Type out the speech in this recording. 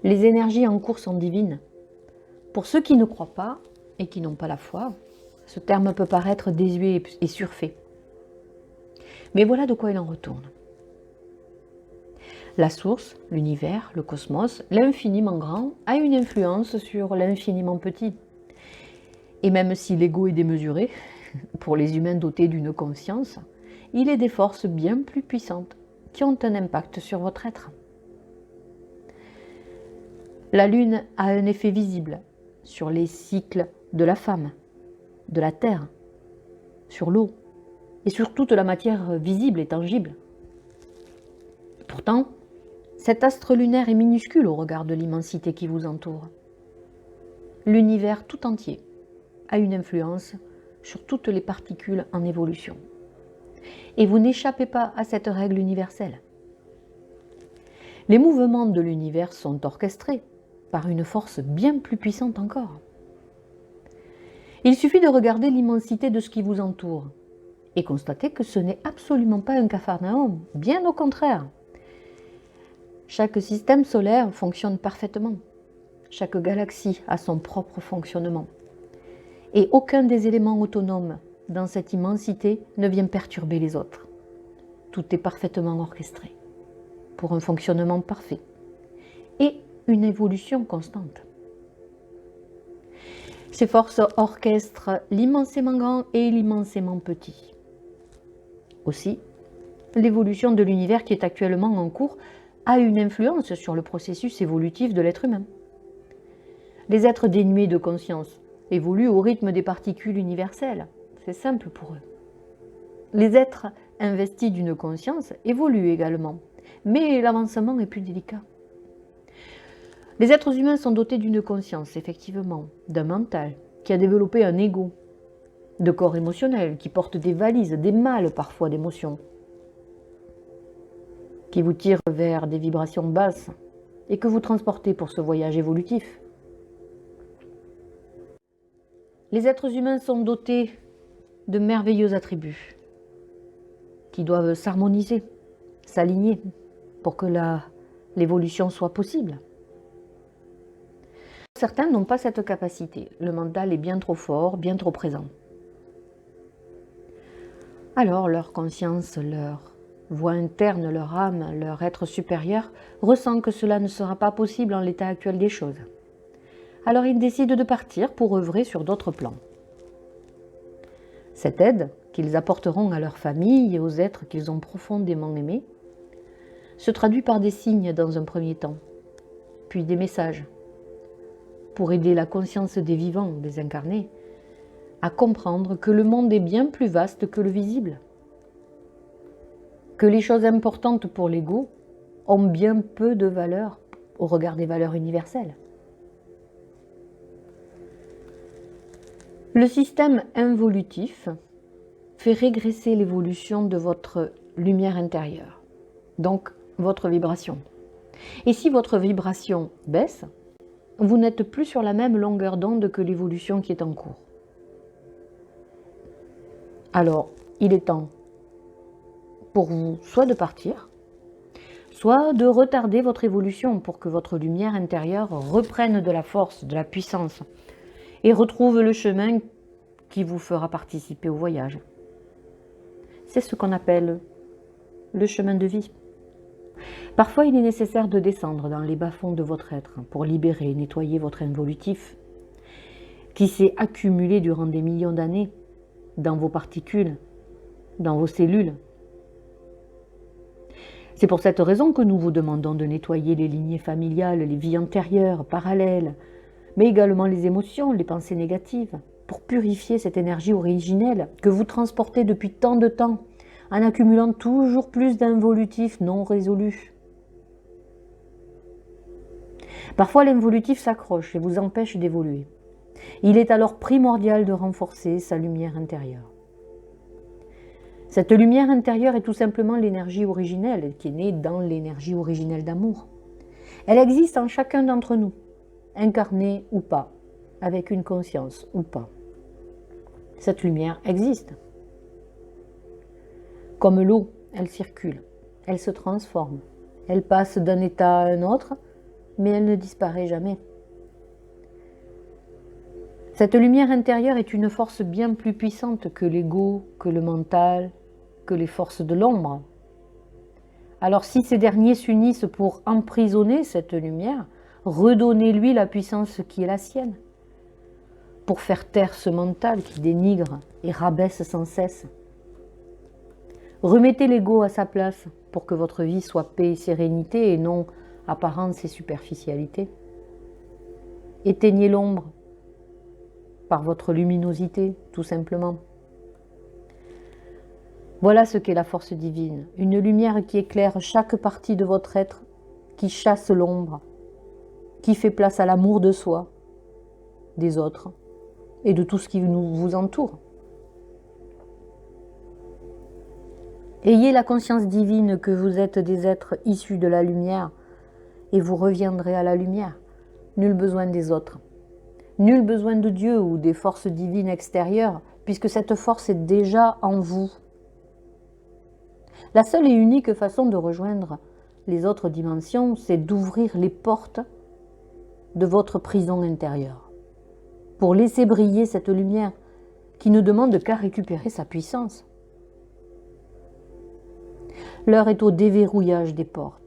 Les énergies en cours sont divines. Pour ceux qui ne croient pas et qui n'ont pas la foi, ce terme peut paraître désuet et surfait. Mais voilà de quoi il en retourne. La source, l'univers, le cosmos, l'infiniment grand, a une influence sur l'infiniment petit. Et même si l'ego est démesuré, pour les humains dotés d'une conscience, il est des forces bien plus puissantes qui ont un impact sur votre être. La Lune a un effet visible sur les cycles de la femme, de la terre, sur l'eau et sur toute la matière visible et tangible. Pourtant, cet astre lunaire est minuscule au regard de l'immensité qui vous entoure. L'univers tout entier a une influence sur toutes les particules en évolution. Et vous n'échappez pas à cette règle universelle. Les mouvements de l'univers sont orchestrés par une force bien plus puissante encore. Il suffit de regarder l'immensité de ce qui vous entoure et constater que ce n'est absolument pas un capharnaüm, bien au contraire. Chaque système solaire fonctionne parfaitement. Chaque galaxie a son propre fonctionnement. Et aucun des éléments autonomes dans cette immensité ne vient perturber les autres. Tout est parfaitement orchestré pour un fonctionnement parfait et une évolution constante. Ces forces orchestrent l'immensément grand et l'immensément petit. Aussi, l'évolution de l'univers qui est actuellement en cours a une influence sur le processus évolutif de l'être humain. Les êtres dénués de conscience évoluent au rythme des particules universelles. C'est simple pour eux. Les êtres investis d'une conscience évoluent également, mais l'avancement est plus délicat. Les êtres humains sont dotés d'une conscience, effectivement, d'un mental qui a développé un ego, de corps émotionnels qui portent des valises, des malles parfois d'émotions, qui vous tirent vers des vibrations basses et que vous transportez pour ce voyage évolutif. Les êtres humains sont dotés de merveilleux attributs qui doivent s'harmoniser, s'aligner pour que l'évolution soit possible. Certains n'ont pas cette capacité. Le mental est bien trop fort, bien trop présent. Alors leur conscience, leur voix interne, leur âme, leur être supérieur ressent que cela ne sera pas possible en l'état actuel des choses. Alors ils décident de partir pour œuvrer sur d'autres plans. Cette aide qu'ils apporteront à leur famille et aux êtres qu'ils ont profondément aimés se traduit par des signes dans un premier temps, puis des messages, pour aider la conscience des vivants, des incarnés, à comprendre que le monde est bien plus vaste que le visible, que les choses importantes pour l'ego ont bien peu de valeur au regard des valeurs universelles. Le système involutif fait régresser l'évolution de votre lumière intérieure, donc votre vibration. Et si votre vibration baisse, vous n'êtes plus sur la même longueur d'onde que l'évolution qui est en cours. Alors, il est temps pour vous soit de partir, soit de retarder votre évolution pour que votre lumière intérieure reprenne de la force, de la puissance et retrouve le chemin qui vous fera participer au voyage. C'est ce qu'on appelle le chemin de vie. Parfois, il est nécessaire de descendre dans les bas-fonds de votre être pour libérer, nettoyer votre involutif qui s'est accumulé durant des millions d'années dans vos particules, dans vos cellules. C'est pour cette raison que nous vous demandons de nettoyer les lignées familiales, les vies antérieures, parallèles, mais également les émotions, les pensées négatives, pour purifier cette énergie originelle que vous transportez depuis tant de temps, en accumulant toujours plus d'involutifs non résolus. Parfois, l'involutif s'accroche et vous empêche d'évoluer. Il est alors primordial de renforcer sa lumière intérieure. Cette lumière intérieure est tout simplement l'énergie originelle qui est née dans l'énergie originelle d'amour. Elle existe en chacun d'entre nous, incarné ou pas, avec une conscience ou pas. Cette lumière existe. Comme l'eau, elle circule, elle se transforme, elle passe d'un état à un autre mais elle ne disparaît jamais. Cette lumière intérieure est une force bien plus puissante que l'ego, que le mental, que les forces de l'ombre. Alors si ces derniers s'unissent pour emprisonner cette lumière, redonnez-lui la puissance qui est la sienne, pour faire taire ce mental qui dénigre et rabaisse sans cesse. Remettez l'ego à sa place pour que votre vie soit paix et sérénité et non apparence et superficialité. Éteignez l'ombre par votre luminosité, tout simplement. Voilà ce qu'est la force divine, une lumière qui éclaire chaque partie de votre être, qui chasse l'ombre, qui fait place à l'amour de soi, des autres et de tout ce qui vous entoure. Ayez la conscience divine que vous êtes des êtres issus de la lumière et vous reviendrez à la lumière. Nul besoin des autres. Nul besoin de Dieu ou des forces divines extérieures, puisque cette force est déjà en vous. La seule et unique façon de rejoindre les autres dimensions, c'est d'ouvrir les portes de votre prison intérieure, pour laisser briller cette lumière qui ne demande qu'à récupérer sa puissance. L'heure est au déverrouillage des portes.